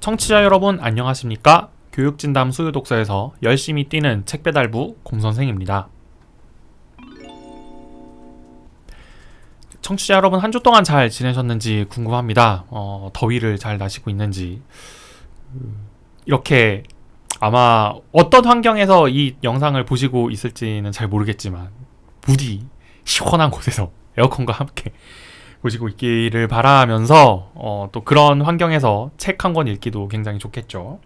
청취자 여러분 안녕하십니까? 교육진담 수요독서에서 열심히 뛰는 책배달부 곰선생입니다. 청취자 여러분 한 주 동안 잘 지내셨는지 궁금합니다. 더위를 잘 나시고 있는지. 이렇게 아마 어떤 환경에서 이 영상을 보시고 있을지는 잘 모르겠지만 부디 시원한 곳에서 에어컨과 함께 보시고 있기를 바라면서 또 그런 환경에서 책 한 권 읽기도 굉장히 좋겠죠.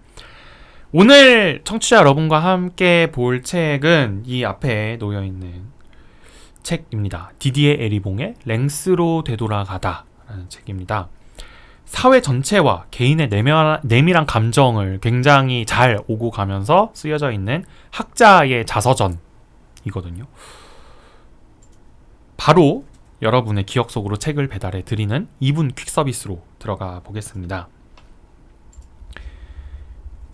오늘 청취자 여러분과 함께 볼 책은 이 앞에 놓여있는 책입니다. 디디에 에리봉의 랭스로 되돌아가다 라는 책입니다. 사회 전체와 개인의 내밀한 감정을 굉장히 잘 오고 가면서 쓰여져 있는 학자의 자서전이거든요. 바로 여러분의 기억 속으로 책을 배달해 드리는 2분 퀵 서비스로 들어가 보겠습니다.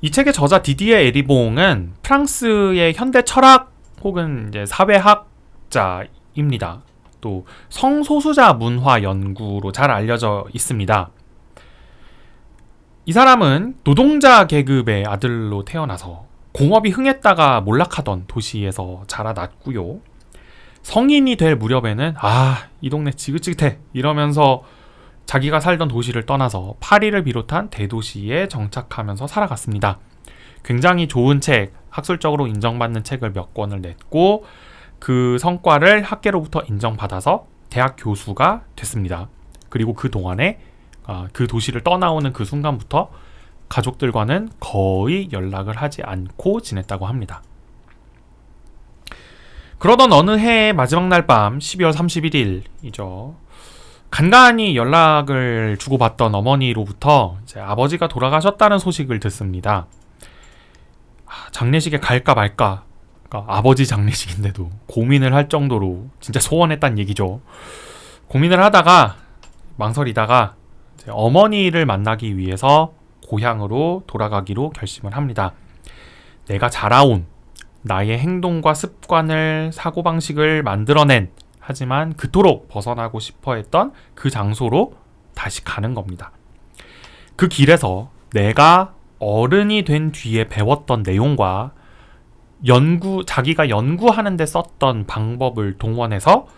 이 책의 저자 디디에 에리봉은 프랑스의 현대 철학 혹은 이제 사회학자입니다. 또 성소수자 문화 연구로 잘 알려져 있습니다. 이 사람은 노동자 계급의 아들로 태어나서 공업이 흥했다가 몰락하던 도시에서 자라났고요. 성인이 될 무렵에는 이 동네 지긋지긋해 이러면서 자기가 살던 도시를 떠나서 파리를 비롯한 대도시에 정착하면서 살아갔습니다. 굉장히 좋은 책, 학술적으로 인정받는 책을 몇 권을 냈고 그 성과를 학계로부터 인정받아서 대학 교수가 됐습니다. 그리고 그 동안에 그 도시를 떠나오는 그 순간부터 가족들과는 거의 연락을 하지 않고 지냈다고 합니다. 그러던 어느 해의 마지막 날 밤 12월 31일이죠. 간간히 연락을 주고받던 어머니로부터 이제 아버지가 돌아가셨다는 소식을 듣습니다. 장례식에 갈까 말까, 그러니까 아버지 장례식인데도 고민을 할 정도로 진짜 소원했단 얘기죠. 고민을 하다가 망설이다가 이제 어머니를 만나기 위해서 고향으로 돌아가기로 결심을 합니다. 내가 자라온 나의 행동과 습관을, 사고방식을 만들어낸 하지만 그토록 벗어나고 싶어 했던 그 장소로 다시 가는 겁니다. 그 길에서 내가 어른이 된 뒤에 배웠던 내용과 자기가 연구하는 데 썼던 방법을 동원해서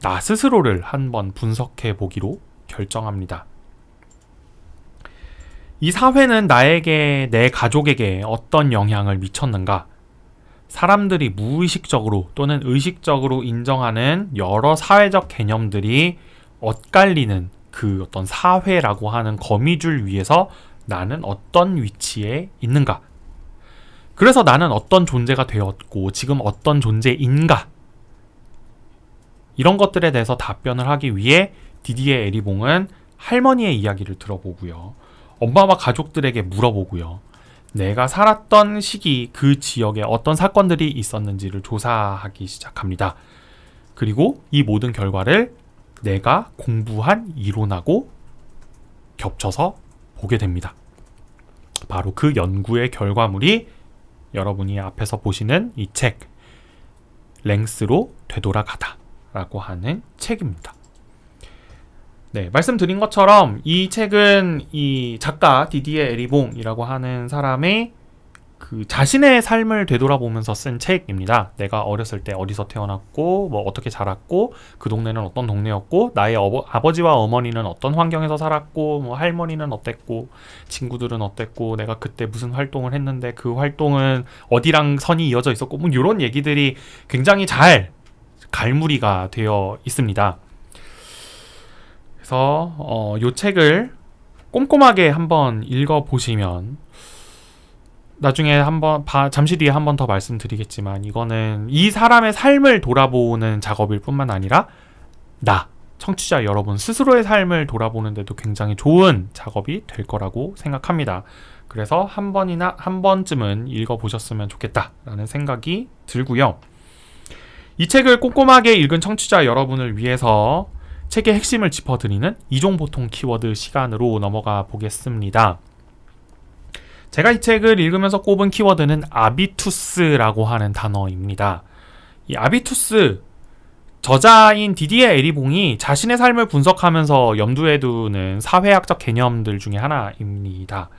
나 스스로를 한번 분석해 보기로 결정합니다. 이 사회는 나에게, 내 가족에게 어떤 영향을 미쳤는가? 사람들이 무의식적으로 또는 의식적으로 인정하는 여러 사회적 개념들이 엇갈리는 그 어떤 사회라고 하는 거미줄 위에서 나는 어떤 위치에 있는가? 그래서 나는 어떤 존재가 되었고 지금 어떤 존재인가? 이런 것들에 대해서 답변을 하기 위해 디디에 에리봉은 할머니의 이야기를 들어보고요. 엄마와 가족들에게 물어보고요. 내가 살았던 시기 그 지역에 어떤 사건들이 있었는지를 조사하기 시작합니다. 그리고 이 모든 결과를 내가 공부한 이론하고 겹쳐서 보게 됩니다. 바로 그 연구의 결과물이 여러분이 앞에서 보시는 이 책, 랭스로 되돌아가다 라고 하는 책입니다. 네, 말씀드린 것처럼 이 책은 이 작가 디디에 에리봉이라고 하는 사람의 그 자신의 삶을 되돌아보면서 쓴 책입니다. 내가 어렸을 때 어디서 태어났고 뭐 어떻게 자랐고 그 동네는 어떤 동네였고 나의 아버지와 어머니는 어떤 환경에서 살았고 뭐 할머니는 어땠고 친구들은 어땠고 내가 그때 무슨 활동을 했는데 그 활동은 어디랑 선이 이어져 있었고 뭐 이런 얘기들이 굉장히 잘 갈무리가 되어 있습니다. 그래서 이 책을 꼼꼼하게 한번 읽어보시면 나중에 잠시 뒤에 한번 더 말씀드리겠지만 이거는 이 사람의 삶을 돌아보는 작업일 뿐만 아니라 청취자 여러분 스스로의 삶을 돌아보는 데도 굉장히 좋은 작업이 될 거라고 생각합니다. 그래서 한 번쯤은 읽어보셨으면 좋겠다라는 생각이 들고요. 이 책을 꼼꼼하게 읽은 청취자 여러분을 위해서 책의 핵심을 짚어드리는 이종보통 키워드 시간으로 넘어가 보겠습니다. 제가 이 책을 읽으면서 꼽은 키워드는 아비투스라고 하는 단어입니다. 이 아비투스, 저자인 디디에 에리봉이 자신의 삶을 분석하면서 염두에 두는 사회학적 개념들 중에 하나입니다.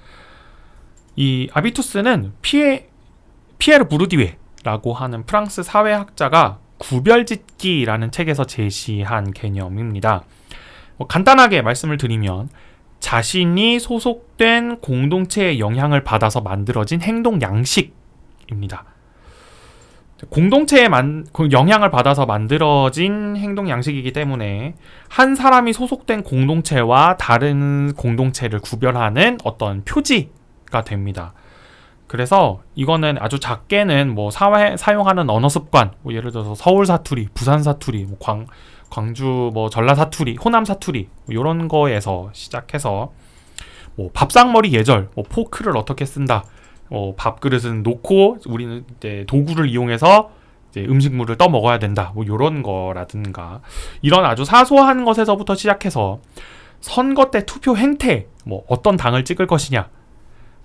이 아비투스는 피에르 부르디웨라고 하는 프랑스 사회학자가 구별짓기라는 책에서 제시한 개념입니다. 간단하게 말씀을 드리면 자신이 소속된 공동체의 영향을 받아서 만들어진 행동 양식입니다. 공동체에 영향을 받아서 만들어진 행동 양식이기 때문에 한 사람이 소속된 공동체와 다른 공동체를 구별하는 어떤 표지가 됩니다. 그래서 이거는 아주 작게는 뭐 사용하는 언어 습관, 뭐 예를 들어서 서울 사투리, 부산 사투리, 뭐 광주 뭐 전라 사투리, 호남 사투리 뭐 이런 거에서 시작해서 뭐 밥상머리 예절, 뭐 포크를 어떻게 쓴다, 밥그릇은 놓고 우리는 이제 도구를 이용해서 이제 음식물을 떠 먹어야 된다, 뭐 이런 거라든가 이런 아주 사소한 것에서부터 시작해서 선거 때 투표 행태, 뭐 어떤 당을 찍을 것이냐,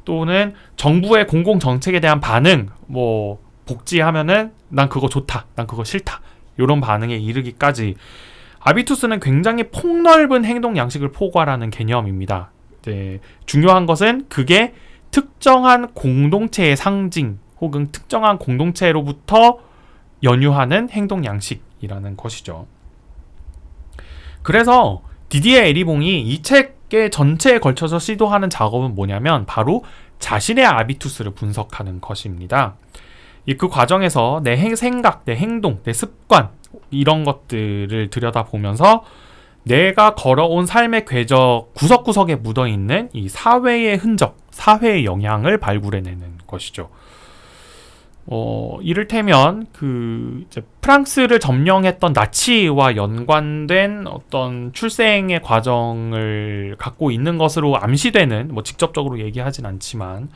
또는 정부의 공공 정책에 대한 반응, 뭐 복지하면은 난 그거 좋다, 난 그거 싫다, 이런 반응에 이르기까지 아비투스는 굉장히 폭넓은 행동 양식을 포괄하는 개념입니다. 네, 중요한 것은 그게 특정한 공동체의 상징 혹은 특정한 공동체로부터 연유하는 행동 양식이라는 것이죠. 그래서 디디에 에리봉이 이 책의 전체에 걸쳐서 시도하는 작업은 뭐냐면 바로 자신의 아비투스를 분석하는 것입니다. 그 과정에서 내 생각, 내 행동, 내 습관 이런 것들을 들여다보면서 내가 걸어온 삶의 궤적 구석구석에 묻어있는 이 사회의 흔적, 사회의 영향을 발굴해내는 것이죠. 이를테면 이제 프랑스를 점령했던 나치와 연관된 어떤 출생의 과정을 갖고 있는 것으로 암시되는, 뭐 직접적으로 얘기하진 않지만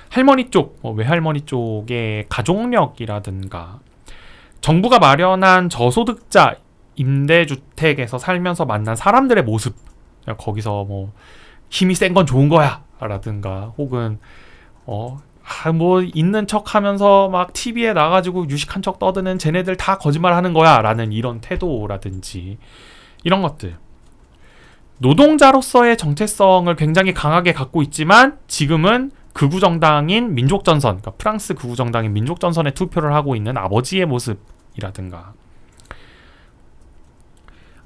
할머니 쪽, 외할머니 쪽의 가족력이라든가 정부가 마련한 저소득자 임대주택에서 살면서 만난 사람들의 모습, 거기서 뭐 힘이 센 건 좋은 거야 라든가 혹은 뭐 있는 척 하면서 막 TV에 나가지고 유식한 척 떠드는 쟤네들 다 거짓말 하는 거야 라는 이런 태도라든지 이런 것들, 노동자로서의 정체성을 굉장히 강하게 갖고 있지만 지금은 극우정당인 민족전선, 그러니까 프랑스 극우정당인 민족전선에 투표를 하고 있는 아버지의 모습이라든가,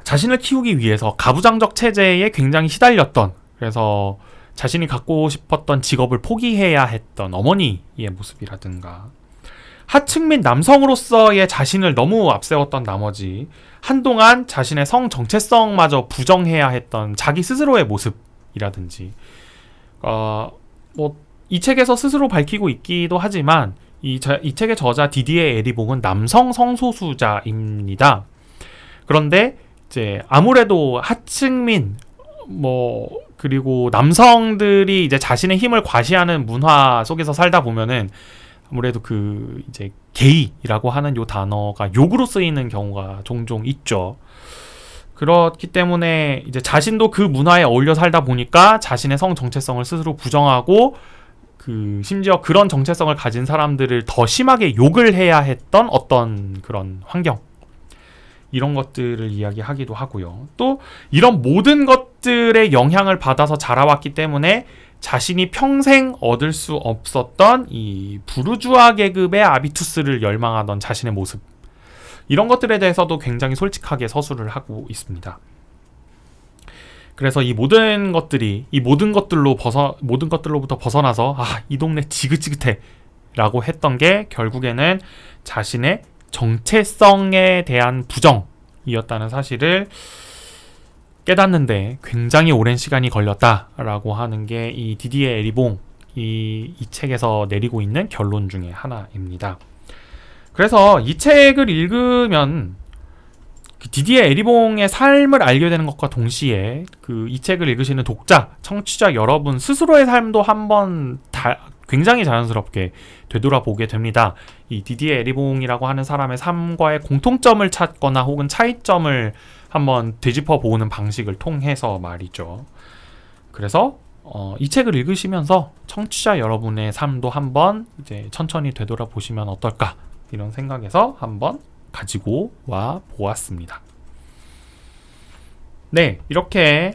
자신을 키우기 위해서 가부장적 체제에 굉장히 시달렸던, 그래서 자신이 갖고 싶었던 직업을 포기해야 했던 어머니의 모습이라든가, 하층민 남성으로서의 자신을 너무 앞세웠던 나머지 한동안 자신의 성 정체성마저 부정해야 했던 자기 스스로의 모습이라든지, 뭐 이 책에서 스스로 밝히고 있기도 하지만 이 책의 저자 디디에 에리봉은 남성 성소수자입니다. 그런데 이제 아무래도 하층민 그리고 남성들이 이제 자신의 힘을 과시하는 문화 속에서 살다 보면은 아무래도 이제 게이라고 하는 요 단어가 욕으로 쓰이는 경우가 종종 있죠. 그렇기 때문에 이제 자신도 그 문화에 어울려 살다 보니까 자신의 성 정체성을 스스로 부정하고 심지어 그런 정체성을 가진 사람들을 더 심하게 욕을 해야 했던 어떤 그런 환경, 이런 것들을 이야기하기도 하고요. 또 이런 모든 것들의 영향을 받아서 자라왔기 때문에 자신이 평생 얻을 수 없었던 이 부르주아 계급의 아비투스를 열망하던 자신의 모습, 이런 것들에 대해서도 굉장히 솔직하게 서술을 하고 있습니다. 그래서 이 모든 것들로부터 벗어나서 이 동네 지긋지긋해 라고 했던 게 결국에는 자신의 정체성에 대한 부정이었다는 사실을 깨닫는데 굉장히 오랜 시간이 걸렸다라고 하는 게 이 디디에 에리봉 이 책에서 내리고 있는 결론 중에 하나입니다. 그래서 이 책을 읽으면 디디에 에리봉의 삶을 알게 되는 것과 동시에 이 책을 읽으시는 독자, 청취자 여러분 스스로의 삶도 한번 굉장히 자연스럽게 되돌아보게 됩니다. 이 디디에 에리봉이라고 하는 사람의 삶과의 공통점을 찾거나 혹은 차이점을 한번 되짚어 보는 방식을 통해서 말이죠. 그래서 이 책을 읽으시면서 청취자 여러분의 삶도 한번 이제 천천히 되돌아보시면 어떨까, 이런 생각에서 한번 가지고 와 보았습니다. 네, 이렇게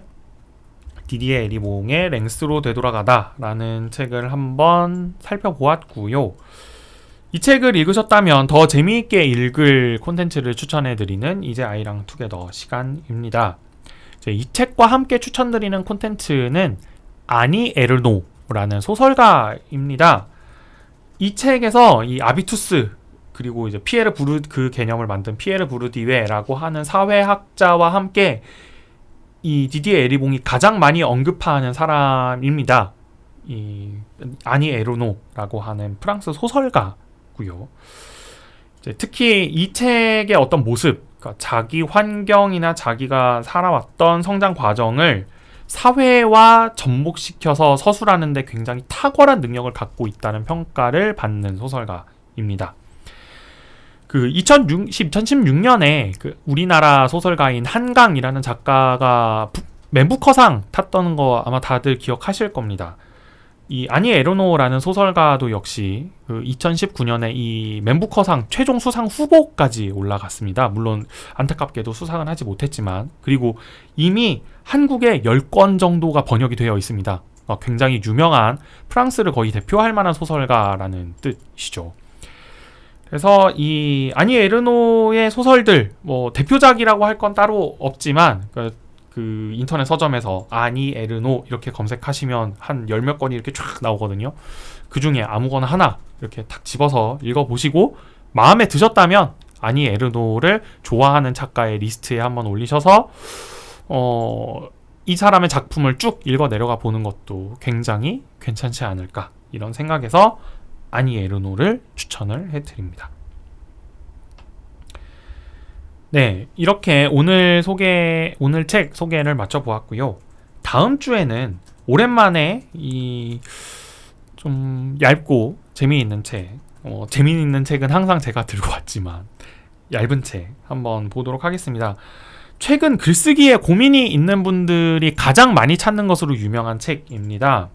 디디에 에리봉의 랭스로 되돌아가다 라는 책을 한번 살펴보았고요. 이 책을 읽으셨다면 더 재미있게 읽을 콘텐츠를 추천해드리는 이제 아이랑 투게더 시간입니다. 이 책과 함께 추천드리는 콘텐츠는 아니 에르노라는 소설가입니다. 이 책에서 이 아비투스 그리고 이제 그 개념을 만든 피에르 부르디웨라고 하는 사회학자와 함께 이 디디에 에리봉이 가장 많이 언급하는 사람입니다. 이 아니 에르노라고 하는 프랑스 소설가고요. 특히 이 책의 어떤 모습, 그러니까 자기 환경이나 자기가 살아왔던 성장 과정을 사회와 접목시켜서 서술하는데 굉장히 탁월한 능력을 갖고 있다는 평가를 받는 소설가입니다. 2016년에 우리나라 소설가인 한강이라는 작가가 맨부커상 탔던 거 아마 다들 기억하실 겁니다. 이 아니 에르노라는 소설가도 역시 2019년에 이 맨부커상 최종 수상 후보까지 올라갔습니다. 물론 안타깝게도 수상은 하지 못했지만, 그리고 이미 한국에 10권 정도가 번역이 되어 있습니다. 굉장히 유명한, 프랑스를 거의 대표할 만한 소설가라는 뜻이죠. 그래서 이 아니 에르노의 소설들, 대표작이라고 할 건 따로 없지만 그 인터넷 서점에서 아니 에르노 이렇게 검색하시면 한 10몇 권이 이렇게 쫙 나오거든요. 그 중에 아무거나 하나 이렇게 탁 집어서 읽어보시고 마음에 드셨다면 아니 에르노를 좋아하는 작가의 리스트에 한번 올리셔서 이 사람의 작품을 쭉 읽어 내려가 보는 것도 굉장히 괜찮지 않을까, 이런 생각에서 아니 에르노를 추천을 해드립니다. 네, 이렇게 오늘 책 소개를 마쳐보았고요. 다음 주에는 오랜만에 이 좀 얇고 재미있는 책, 재미있는 책은 항상 제가 들고 왔지만 얇은 책 한번 보도록 하겠습니다. 최근 글쓰기에 고민이 있는 분들이 가장 많이 찾는 것으로 유명한 책입니다.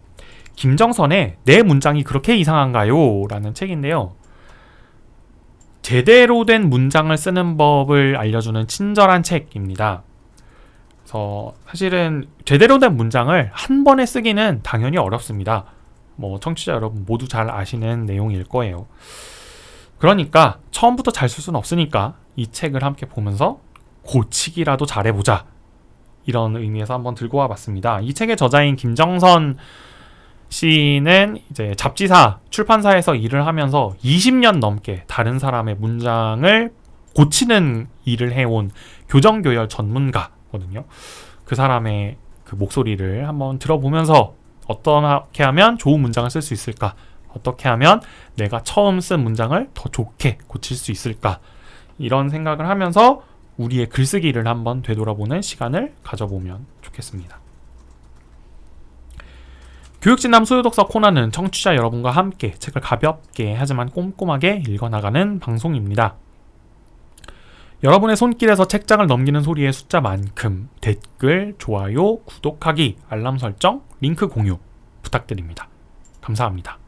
김정선의 내 문장이 그렇게 이상한가요? 라는 책인데요. 제대로 된 문장을 쓰는 법을 알려주는 친절한 책입니다. 그래서 사실은 제대로 된 문장을 한 번에 쓰기는 당연히 어렵습니다. 청취자 여러분 모두 잘 아시는 내용일 거예요. 그러니까 처음부터 잘 쓸 수는 없으니까 이 책을 함께 보면서 고치기라도 잘해보자, 이런 의미에서 한번 들고 와봤습니다. 이 책의 저자인 김정선 씨는 이제 잡지사, 출판사에서 일을 하면서 20년 넘게 다른 사람의 문장을 고치는 일을 해온 교정교열 전문가거든요. 그 사람의 그 목소리를 한번 들어보면서 어떻게 하면 좋은 문장을 쓸 수 있을까, 어떻게 하면 내가 처음 쓴 문장을 더 좋게 고칠 수 있을까, 이런 생각을 하면서 우리의 글쓰기를 한번 되돌아보는 시간을 가져보면 좋겠습니다. 교육진담 수요독서 코너는 청취자 여러분과 함께 책을 가볍게 하지만 꼼꼼하게 읽어나가는 방송입니다. 여러분의 손길에서 책장을 넘기는 소리의 숫자만큼 댓글, 좋아요, 구독하기, 알람 설정, 링크 공유 부탁드립니다. 감사합니다.